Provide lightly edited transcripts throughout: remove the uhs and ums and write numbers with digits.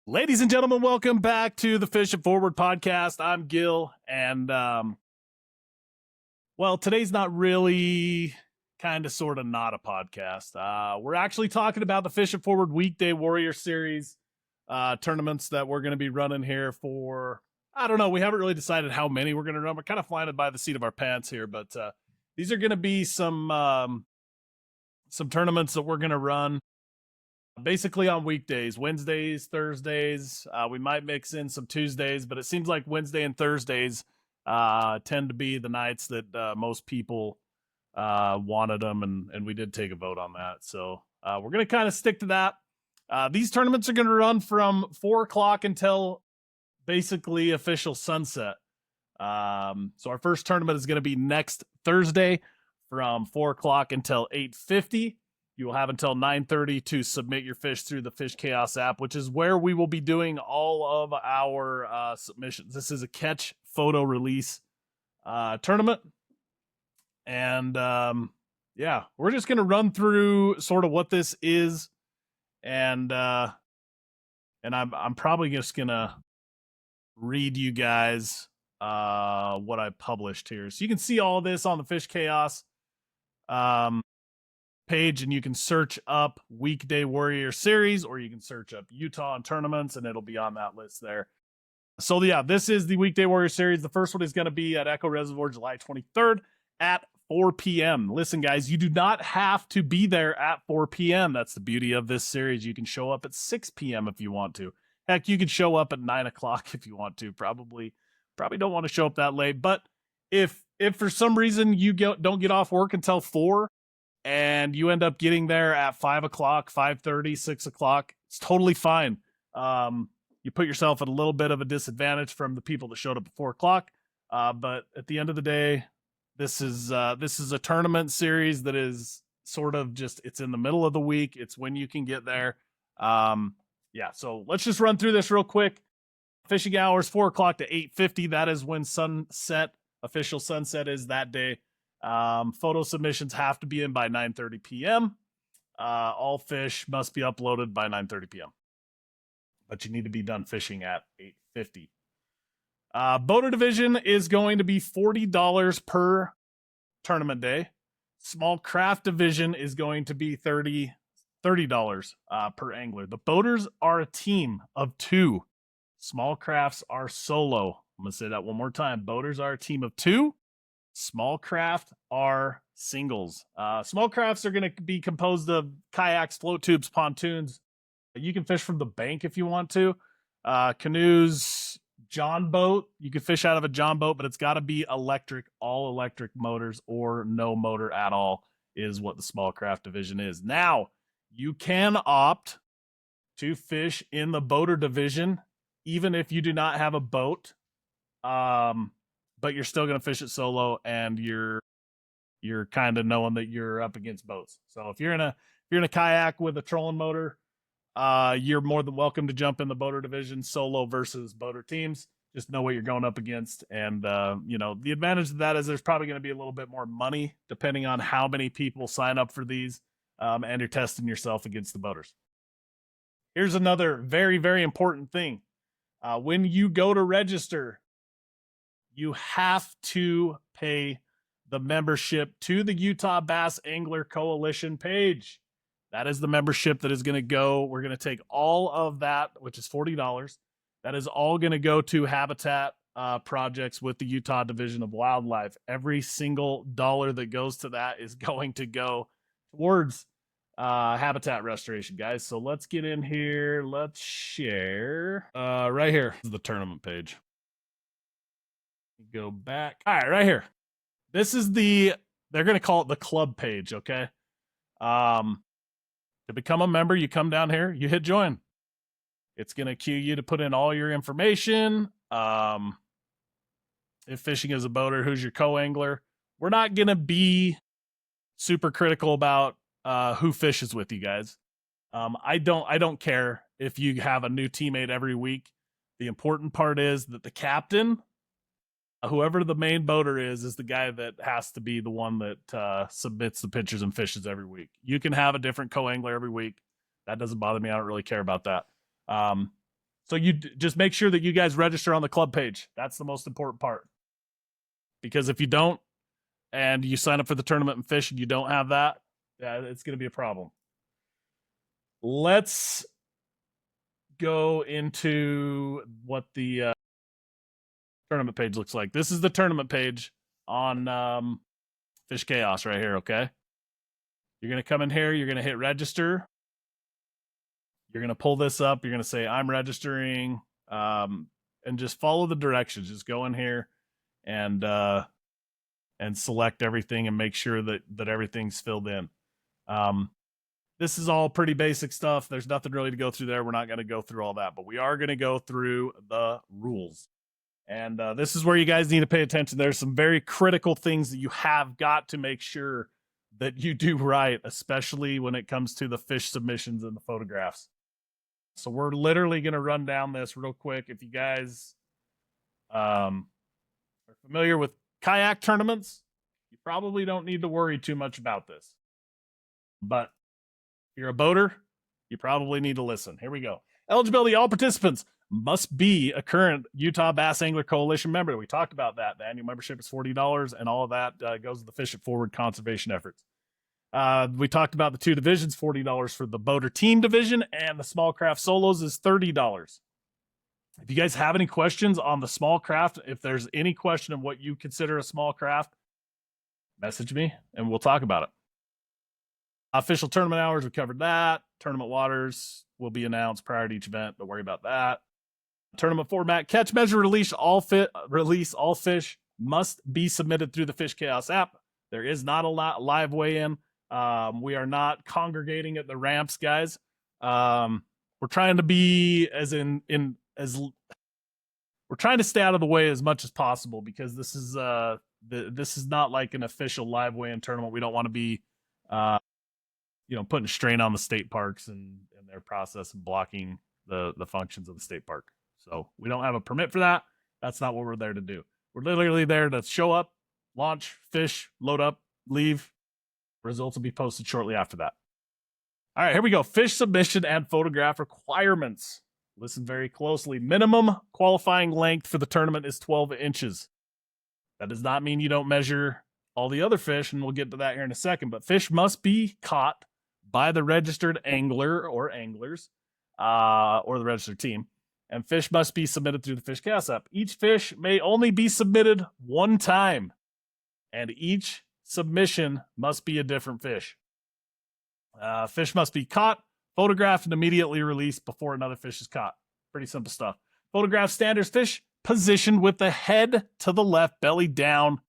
Ladies and gentlemen, welcome back to the Fish It Forward podcast. I'm Gil, and today's not really sort of not a podcast. We're actually talking about the Fish It Forward Weekday Warrior Series tournaments that we're going to be running here for, I don't know, we haven't really decided how many we're going to run. We're kind of flying it by the seat of our pants here, but these are going to be some tournaments that we're going to run basically on weekdays, Wednesdays, Thursdays. We might mix in some Tuesdays, but it seems like Wednesday and Thursdays tend to be the nights that most people wanted them, and we did take a vote on that. So we're going to kind of stick to that. These tournaments are going to run from 4 o'clock until basically official sunset. So our first tournament is going to be next Thursday from 4 o'clock until 8:50. You will have until 9:30 to submit your fish through the Fish Chaos app, which is where we will be doing all of our submissions. This is a catch photo release tournament. And we're just going to run through sort of what this is. And I'm probably just going to read you guys what I published here. So you can see all this on the Fish Chaos page, and you can search up Weekday Warrior Series, or you can search up Utah and tournaments, and it'll be on that list there. So yeah, this is the Weekday Warrior Series. The first one is going to be at Echo Reservoir July 23rd at 4 p.m. Listen, guys, you do not have to be there at 4 p.m. That's the beauty of this series. You can show up at 6 p.m. if you want to. Heck, you can show up at 9 o'clock if you want to. Probably don't want to show up that late. But if for some reason you don't get off work until 4, and you end up getting there at 5 o'clock, 5:30, 6 o'clock, it's totally fine. You put yourself at a little bit of a disadvantage from the people that showed up at 4 o'clock. But at the end of the day, this is a tournament series that is sort of just, it's in the middle of the week. It's when you can get there. So let's just run through this real quick. Fishing hours, 4 o'clock to 8:50. That is when official sunset is that day. Photo submissions have to be in by 9:30 p.m. All fish must be uploaded by 9:30 p.m. But you need to be done fishing at 8:50. Boater division is going to be $40 per tournament day. Small craft division is going to be $30 per angler. The boaters are a team of 2. Small crafts are solo. I'm going to say that one more time. Boaters are a team of 2. Small craft are singles. Small crafts are going to be composed of kayaks, float tubes, pontoons. You can fish from the bank if you want to. Canoes, John boat. You can fish out of a John boat, but it's got to be electric, all electric motors, or no motor at all is what the small craft division is. Now, you can opt to fish in the boater division, even if you do not have a boat. But you're still going to fish it solo, and you're kind of knowing that you're up against boats. So if you're in a kayak with a trolling motor, you're more than welcome to jump in the boater division, solo versus boater teams. Just know what you're going up against. And, the advantage of that is there's probably going to be a little bit more money depending on how many people sign up for these. And you're testing yourself against the boaters. Here's another very, very important thing. When you go to register, you have to pay the membership to the Utah Bass Angler Coalition page. That is the membership that is going to go. We're going to take all of that, which is $40. That is all going to go to habitat projects with the Utah Division of Wildlife. Every single dollar that goes to that is going to go towards habitat restoration, guys. So let's get in here. Let's share. Right here is the tournament page. Go back. All right, right here. This is they're going to call it the club page, okay? To become a member, you come down here, you hit join. It's going to cue you to put in all your information. If fishing as a boater, who's your co-angler. We're not going to be super critical about who fishes with you guys. I don't care if you have a new teammate every week. The important part is that the captain, whoever the main boater is the guy that has to be the one that submits the pictures and fishes every week. You can have a different co-angler every week. That doesn't bother me. I don't really care about that. So you just make sure that you guys register on the club page. That's the most important part. Because if you don't, and you sign up for the tournament and fish and you don't have that, yeah, it's going to be a problem. Let's go into what the tournament page looks like. This is the tournament page on Fish Chaos right here, okay? You're going to come in here. You're going to hit register. You're going to pull this up. You're going to say, I'm registering, and just follow the directions. Just go in here and select everything and make sure that everything's filled in. This is all pretty basic stuff. There's nothing really to go through there. We're not going to go through all that, but we are going to go through the rules. And this is where you guys need to pay attention. There's some very critical things that you have got to make sure that you do right, especially when it comes to the fish submissions and the photographs. So we're literally going to run down this real quick. If you guys are familiar with kayak tournaments, you probably don't need to worry too much about this. But if you're a boater, you probably need to listen. Here we go. Eligibility: all participants must be a current Utah Bass Angler Coalition member. We talked about that. The annual membership is $40, and all of that goes to the Fish It Forward conservation efforts. We talked about the two divisions: $40 for the boater team division, and the small craft solos is $30. If you guys have any questions on the small craft, if there's any question of what you consider a small craft, message me and we'll talk about it. Official tournament hours, we covered that. Tournament waters will be announced prior to each event. Don't worry about that. Tournament format: catch, measure, release all fish must be submitted through the Fish Chaos app. There is not a live weigh-in. We are not congregating at the ramps, guys. We're trying to be we're trying to stay out of the way as much as possible, because this is this is not like an official live weigh-in tournament. We don't want to be putting strain on the state parks and their process and blocking the functions of the state park. So we don't have a permit for that. That's not what we're there to do. We're literally there to show up, launch, fish, load up, leave. Results will be posted shortly after that. All right, here we go. Fish submission and photograph requirements. Listen very closely. Minimum qualifying length for the tournament is 12 inches. That does not mean you don't measure all the other fish, and we'll get to that here in a second, but fish must be caught by the registered angler or anglers, or the registered team, and fish must be submitted through the Fish Chaos app. Each fish may only be submitted one time, and each submission must be a different fish. Fish must be caught, photographed, and immediately released before another fish is caught. Pretty simple stuff. Photograph standards: fish positioned with the head to the left, belly down,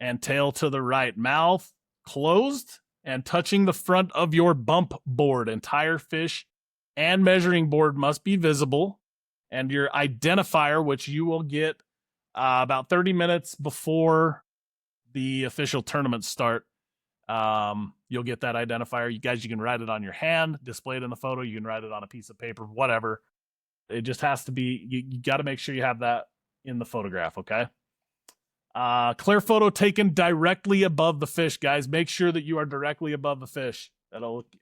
and tail to the right, mouth closed and touching the front of your bump board. Entire fish and measuring board must be visible, and your identifier, which you will get about 30 minutes before the official tournament start. You'll get that identifier. You guys, you can write it on your hand, display it in the photo. You can write it on a piece of paper, whatever. It just has to be, you got to make sure you have that in the photograph, okay? Clear photo taken directly above the fish, guys. Make sure that you are directly above the fish.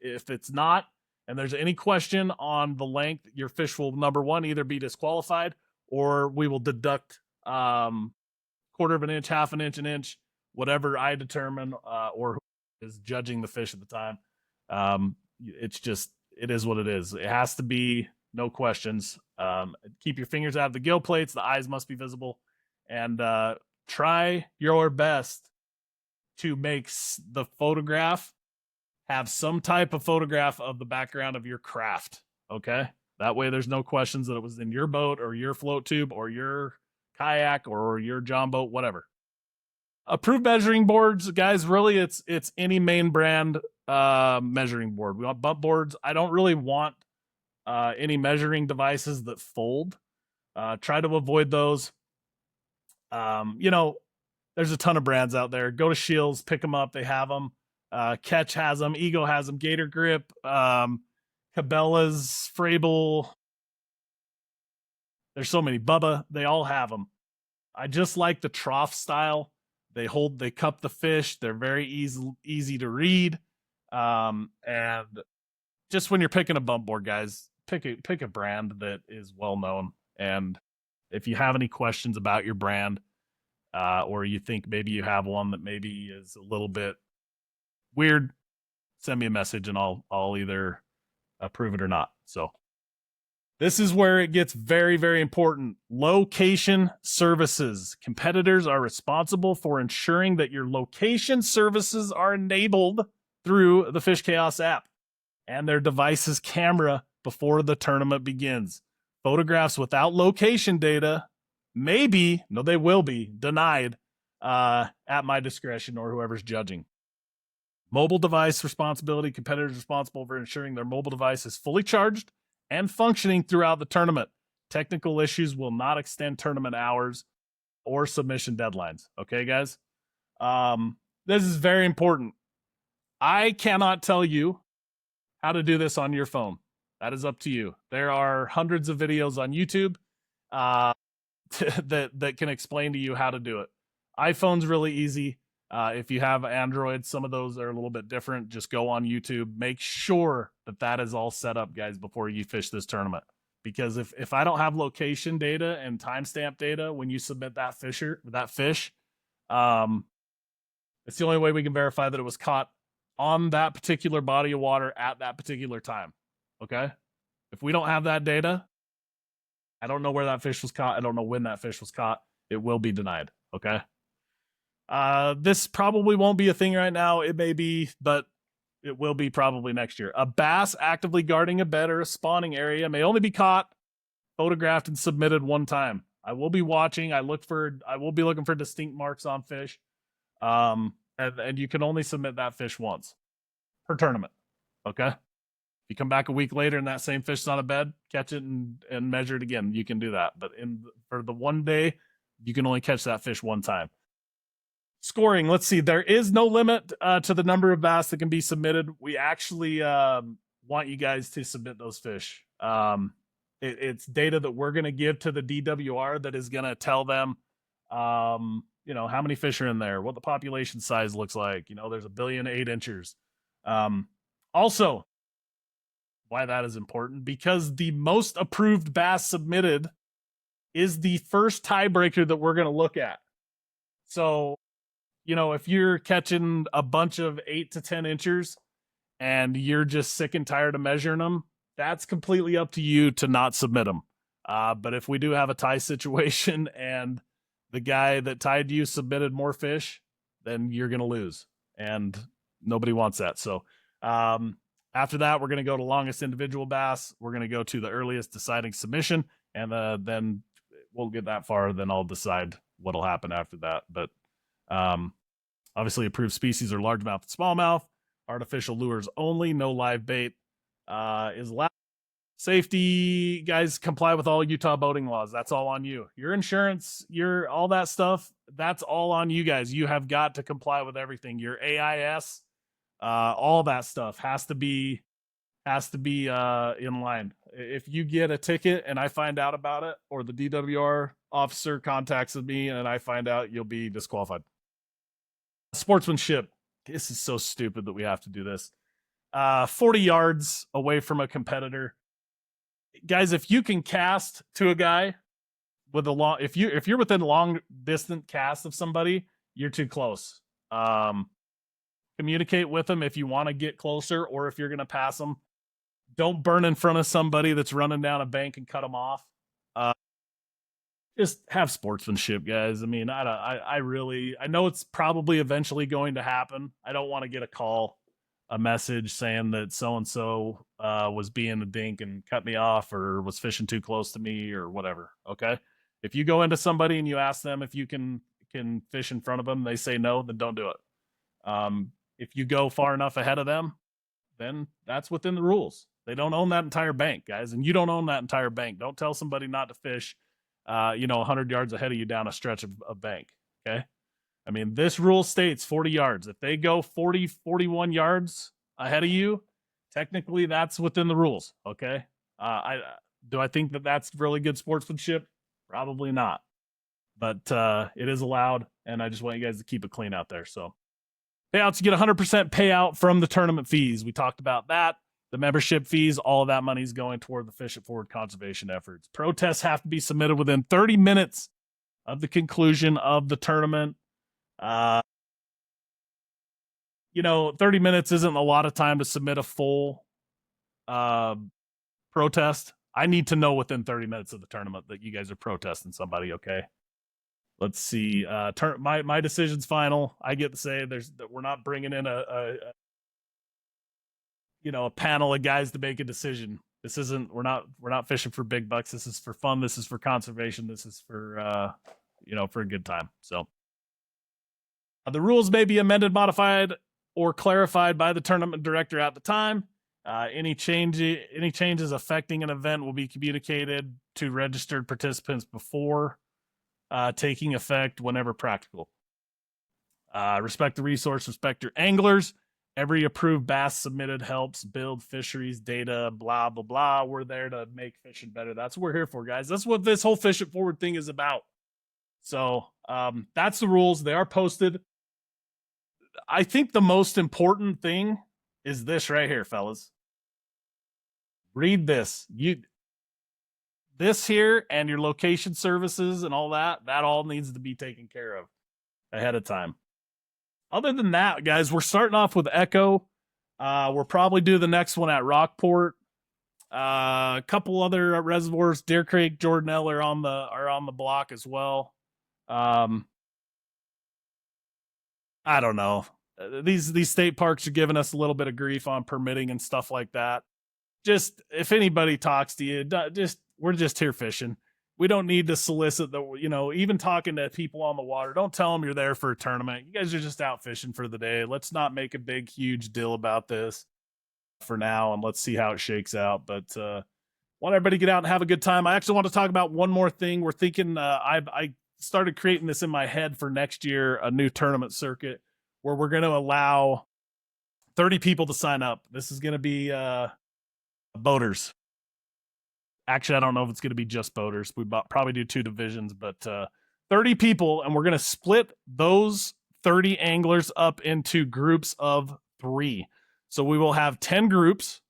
If it's not, and there's any question on the length, your fish will, number one, either be disqualified, or we will deduct quarter of an inch, half an inch, an inch, whatever I determine, or who is judging the fish at the time. It is what it is. It has to be, no questions. Keep your fingers out of the gill plates. The eyes must be visible, and try your best to make the photograph have some type of photograph of the background of your craft. Okay. That way there's no questions that it was in your boat or your float tube or your kayak or your John boat, whatever. Approved measuring boards, guys. Really, it's any main brand measuring board. We want bump boards. I don't really want any measuring devices that fold. Try to avoid those. There's a ton of brands out there. Go to Shields, pick them up. They have them. Catch has them. Ego has them. Gator Grip, Cabela's, Frable. There's so many. Bubba, they all have them. I just like the trough style. They cup the fish. They're very easy to read. And just when you're picking a bump board, guys, pick a brand that is well known. And if you have any questions about your brand, or you think maybe you have one that maybe is a little bit weird, send me a message and I'll either approve it or not. So this is where it gets very, very important. Location services. Competitors are responsible for ensuring that your location services are enabled through the Fish Chaos app and their device's camera before the tournament begins. Photographs without location data they will be denied at my discretion or whoever's judging. Mobile device responsibility. Competitors responsible for ensuring their mobile device is fully charged and functioning throughout the tournament. Technical issues will not extend tournament hours or submission deadlines. Okay, guys? This is very important. I cannot tell you how to do this on your phone. That is up to you. There are hundreds of videos on YouTube that can explain to you how to do it. iPhone's really easy. If you have Android, some of those are a little bit different. Just go on YouTube. Make sure that is all set up, guys, before you fish this tournament. Because if I don't have location data and timestamp data when you submit that fish, it's the only way we can verify that it was caught on that particular body of water at that particular time. Okay? If we don't have that data, I don't know where that fish was caught. I don't know when that fish was caught. It will be denied. Okay? This probably won't be a thing right now. It may be, but it will be probably next year. A bass actively guarding a bed or a spawning area may only be caught, photographed, and submitted one time. I will be watching. I will be looking for distinct marks on fish. And you can only submit that fish once per tournament. Okay? If you come back a week later and that same fish is on a bed, catch it and measure it again. You can do that. But for the one day, you can only catch that fish one time. Scoring. Let's see. There is no limit to the number of bass that can be submitted. We actually want you guys to submit those fish. It's data that we're going to give to the DWR that is going to tell them, how many fish are in there, what the population size looks like. There's 1 billion 8 inchers. Also, why that is important, because the most approved bass submitted is the first tiebreaker that we're going to look at. So, if you're catching a bunch of 8 to 10 inchers and you're just sick and tired of measuring them, that's completely up to you to not submit them. But if we do have a tie situation and the guy that tied you submitted more fish, then you're going to lose. And nobody wants that. So after that, we're going to go to longest individual bass. We're going to go to the earliest deciding submission. And then we'll get that far. Then I'll decide what'll happen after that. But obviously approved species are largemouth and smallmouth. Artificial lures only. No live bait is allowed. Safety, guys, comply with all Utah boating laws. That's all on you. Your insurance, all that stuff, that's all on you guys. You have got to comply with everything. Your AIS, all that stuff has to be in line. If you get a ticket and I find out about it, or the DWR officer contacts me and I find out, you'll be disqualified. Sportsmanship. This is so stupid that we have to do this. 40 yards away from a competitor. Guys, if you can cast to a guy with a long, if you're within long distant cast of somebody, you're too close. Communicate with them if you want to get closer, or if you're going to pass them. Don't burn in front of somebody that's running down a bank and cut them off. Just have sportsmanship, guys. I mean, I know it's probably eventually going to happen. I don't want to get a message saying that so-and-so was being a dink and cut me off, or was fishing too close to me, or whatever. Okay. If you go into somebody and you ask them if you can fish in front of them, they say no, then don't do it. If you go far enough ahead of them, then that's within the rules. They don't own that entire bank, guys. And you don't own that entire bank. Don't tell somebody not to fish, 100 yards ahead of you down a stretch of bank. Okay. I mean, this rule states 40 yards. If they go 40, 41 yards ahead of you, technically that's within the rules. Okay. Do I think that that's really good sportsmanship? Probably not. But it is allowed, and I just want you guys to keep it clean out there. So payouts, you get 100% payout from the tournament fees. We talked about that. the membership fees, all of that money is going toward the Fish It Forward conservation efforts. Protests have to be submitted within 30 minutes of the conclusion of the tournament. 30 minutes isn't a lot of time to submit a full protest. I need to know within 30 minutes of the tournament that you guys are protesting somebody, okay? Let's see. My decision's final. I get to say we're not bringing in a panel of guys to make a decision. This isn't. We're not fishing for big bucks. This is for fun. This is for conservation. This is for for a good time. So the rules may be amended, modified, or clarified by the tournament director at the time. Any changes affecting an event will be communicated to registered participants before taking effect whenever practical. Respect the resource, respect your anglers. Every approved bass submitted helps build fisheries data, blah, blah, blah. We're there to make fishing better. That's what we're here for, guys. That's what this whole Fish It Forward thing is about. So that's the rules. They are posted. I think the most important thing is this right here, fellas. Read this. This here and your location services and all that all needs to be taken care of ahead of time. Other than that, guys, we're starting off with Echo. We'll probably do the next one at Rockport. A couple other reservoirs, Deer Creek, Jordanelle are on the block as well. I don't know. These state parks are giving us a little bit of grief on permitting and stuff like that. Just if anybody talks to you, we're just here fishing. We don't need to solicit even talking to people on the water. Don't tell them you're there for a tournament. You guys are just out fishing for the day. Let's not make a big, huge deal about this for now, and let's see how it shakes out. But want everybody to get out and have a good time. I actually want to talk about one more thing. We're thinking, I started creating this in my head for next year, a new tournament circuit where we're going to allow 30 people to sign up. This is going to be boaters. Actually, I don't know if it's going to be just boaters. We probably do 2 divisions, but 30 people, and we're going to split those 30 anglers up into groups of 3. So we will have 10 groups,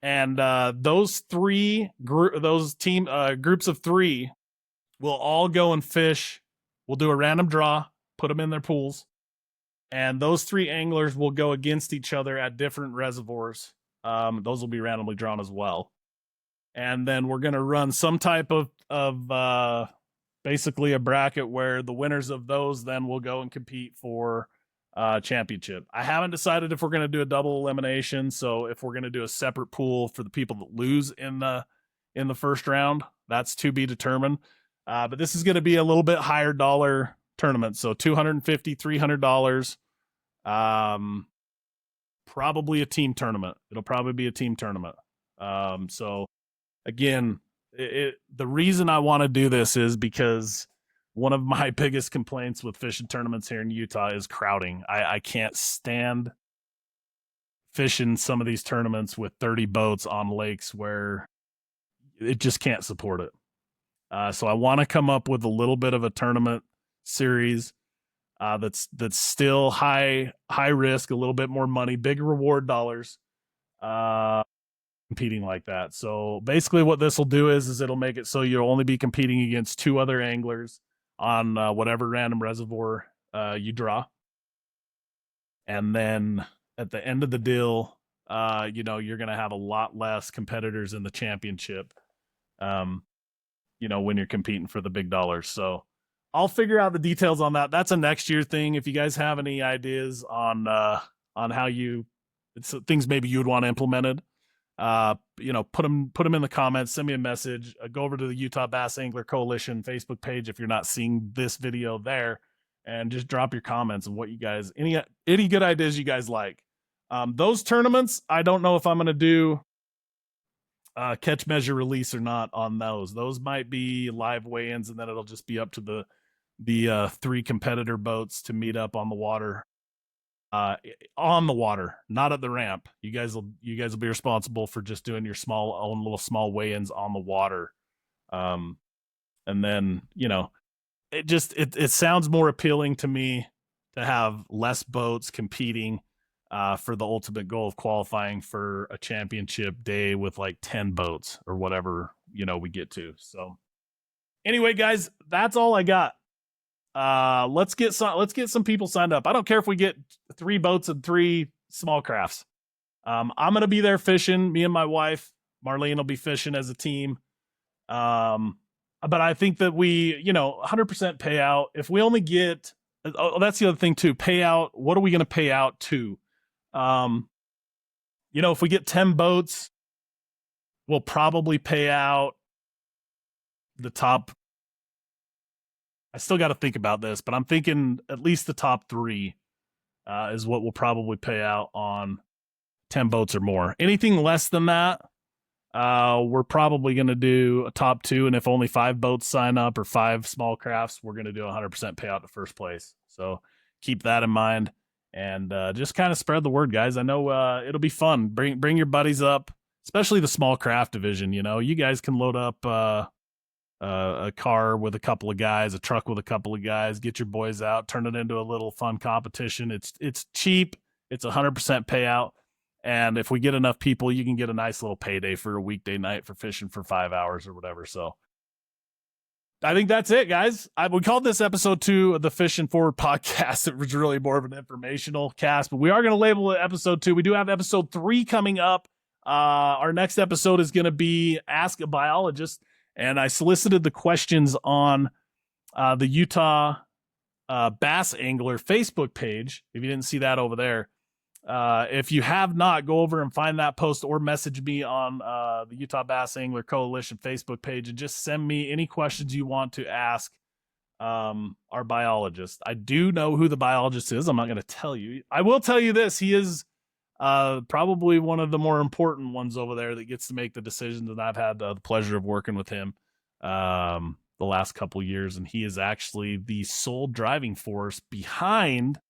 and those groups of 3 will all go and fish. We'll do a random draw, put them in their pools, and those 3 anglers will go against each other at different reservoirs. Those will be randomly drawn as well. And then we're going to run some type of basically a bracket where the winners of those then will go and compete for championship. I haven't decided if we're going to do a double elimination. So if we're going to do a separate pool for the people that lose in the first round, that's to be determined. But this is going to be a little bit higher dollar tournament. So $250, $300. Probably a team tournament. It'll probably be a team tournament. So again, the reason I want to do this is because one of my biggest complaints with fishing tournaments here in Utah is crowding. I can't stand fishing some of these tournaments with 30 boats on lakes where it just can't support it. So I want to come up with a little bit of a tournament series that's still high risk, a little bit more money, bigger reward dollars, competing like that. So basically what this will do is it'll make it so you'll only be competing against 2 other anglers on whatever random reservoir you draw. And then at the end of the deal, you're going to have a lot less competitors in the championship, when you're competing for the big dollars. So I'll figure out the details on that. That's a next year thing. If you guys have any ideas on how it's things maybe you would want implemented, put them in the comments, send me a message, go over to the Utah Bass Angler Coalition Facebook page if you're not seeing this video there, and just drop your comments on what you guys, any good ideas you guys like. Those tournaments, I don't know if I'm going to do catch, measure, release or not on those. Those might be live weigh-ins, and then it'll just be up to the 3 competitor boats to meet up on the water. On the water, not at the ramp. You guys will be responsible for just doing your own little small weigh-ins on the water. And then, it sounds more appealing to me to have less boats competing for the ultimate goal of qualifying for a championship day with like 10 boats or whatever, we get to. So anyway, guys, that's all I got. Let's get some people signed up. I don't care if we get 3 boats and 3 small crafts. I'm going to be there fishing. Me and my wife, Marlene, will be fishing as a team. But I think that we, 100% payout. If we only get, that's the other thing too, payout. What are we going to pay out to? If we get 10 boats, we'll probably pay out the top. I still got to think about this, but I'm thinking at least the top 3 is what we'll probably pay out on 10 boats or more. Anything less than that, we're probably going to do a top 2. And if only 5 boats sign up or 5 small crafts, we're going to do 100% payout to first place. So keep that in mind and just kind of spread the word, guys. I know it'll be fun. Bring your buddies up, especially the small craft division. You guys can load up a car with a couple of guys, a truck with a couple of guys, get your boys out, turn it into a little fun competition. It's cheap. It's 100% payout. And if we get enough people, you can get a nice little payday for a weekday night for fishing for 5 hours or whatever. So I think that's it, guys. We called this episode 2 of the Fishing Forward podcast. It was really more of an informational cast, but we are going to label it episode 2. We do have episode 3 coming up. Our next episode is going to be Ask a Biologist. And I solicited the questions on the Utah Bass Angler Facebook page. If you didn't see that over there, if you have not, go over and find that post or message me on the Utah Bass Angler Coalition Facebook page and just send me any questions you want to ask our biologist. I do know who the biologist is. I'm not going to tell you. I will tell you this. He is probably one of the more important ones over there that gets to make the decisions. And I've had the pleasure of working with him the last couple of years. And he is actually the sole driving force behind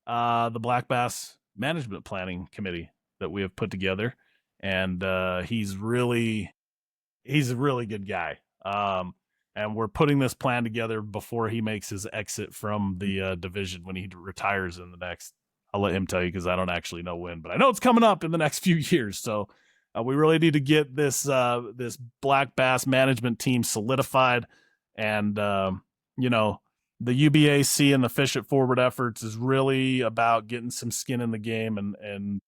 the Black Bass Management Planning Committee that we have put together. And he's a really good guy. And we're putting this plan together before he makes his exit from the division when he retires in the next. I'll let him tell you because I don't actually know when, but I know it's coming up in the next few years. So we really need to get this Black Bass management team solidified. And, the UBAC and the Fish It Forward efforts is really about getting some skin in the game and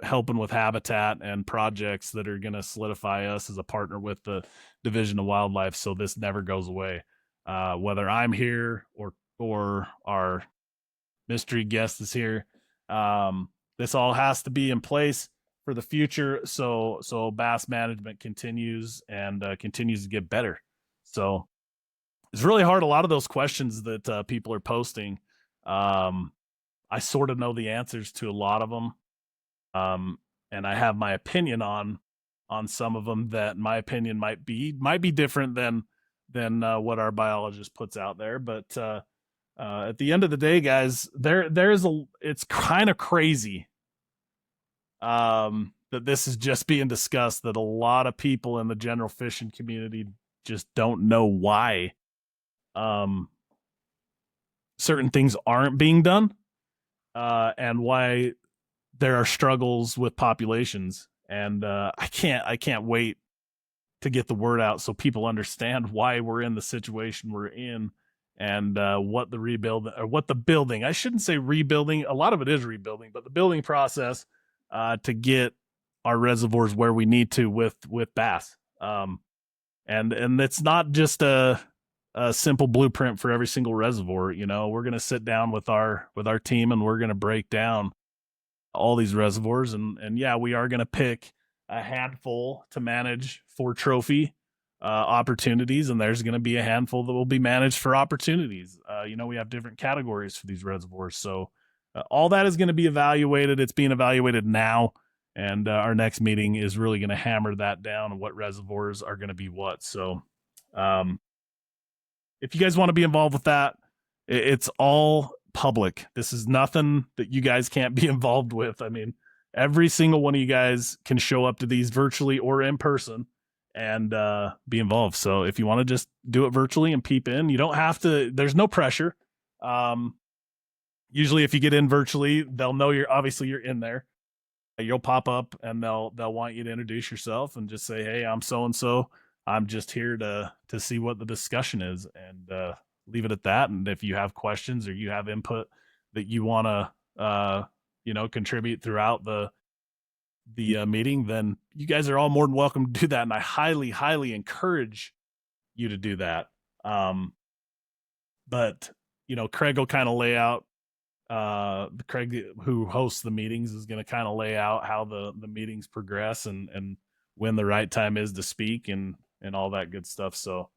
helping with habitat and projects that are going to solidify us as a partner with the Division of Wildlife. So this never goes away. Whether I'm here or our mystery guest is here. This all has to be in place for the future. So bass management continues and continues to get better. So it's really hard. A lot of those questions that people are posting, I sort of know the answers to a lot of them. And I have my opinion on some of them that my opinion might be different than what our biologist puts out there. But, at the end of the day, guys, it's kind of crazy that this is just being discussed, that a lot of people in the general fishing community just don't know why certain things aren't being done and why there are struggles with populations. And I can't wait to get the word out so people understand why we're in the situation we're in. And what the building, I shouldn't say rebuilding. A lot of it is rebuilding, but the building process to get our reservoirs where we need to with bass. And it's not just a simple blueprint for every single reservoir. We're going to sit down with our team and we're going to break down all these reservoirs. And yeah, we are going to pick a handful to manage for trophy opportunities, and there's going to be a handful that will be managed for opportunities. We have different categories for these reservoirs, so all that is going to be evaluated. It's being evaluated now, and our next meeting is really going to hammer that down and what reservoirs are going to be what. So if you guys want to be involved with that, it's all public. This is nothing that you guys can't be involved with. I mean, every single one of you guys can show up to these virtually or in person and be involved. So if you want to just do it virtually and peep in, you don't have to. There's no pressure. Usually if you get in virtually, they'll know you're in there. You'll pop up and they'll want you to introduce yourself and just say, "Hey, I'm so and so. I'm just here to see what the discussion is," and leave it at that. And if you have questions or you have input that you want to contribute throughout the meeting, then you guys are all more than welcome to do that. And I highly encourage you to do that. But Craig will kind of lay out. Craig, who hosts the meetings, is going to kind of lay out how the meetings progress and when the right time is to speak and all that good stuff. So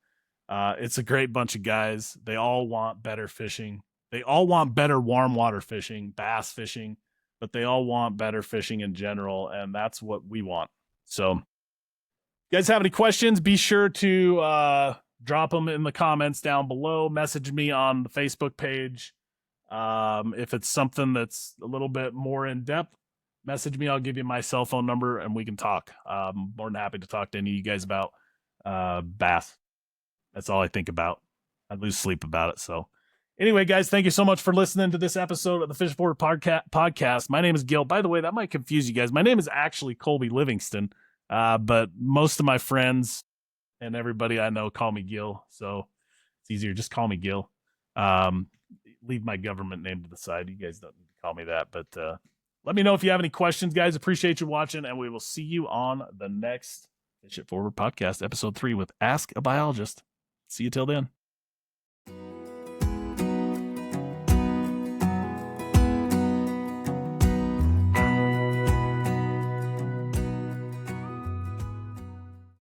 it's a great bunch of guys. They all want better fishing. They all want better warm water fishing, bass fishing, but they all want better fishing in general, and that's what we want. So, you guys have any questions? Be sure to drop them in the comments down below. Message me on the Facebook page. If it's something that's a little bit more in depth, message me. I'll give you my cell phone number and we can talk. More than happy to talk to any of you guys about bass. That's all I think about. I lose sleep about it. So anyway, guys, thank you so much for listening to this episode of the Fish Forward podcast. My name is Gil. By the way, that might confuse you guys. My name is actually Colby Livingston, but most of my friends and everybody I know call me Gil. So it's easier. Just call me Gil. Leave my government name to the side. You guys don't need to call me that, but let me know if you have any questions, guys. Appreciate you watching, and we will see you on the next Fish It Forward podcast, episode 3 with Ask a Biologist. See you till then.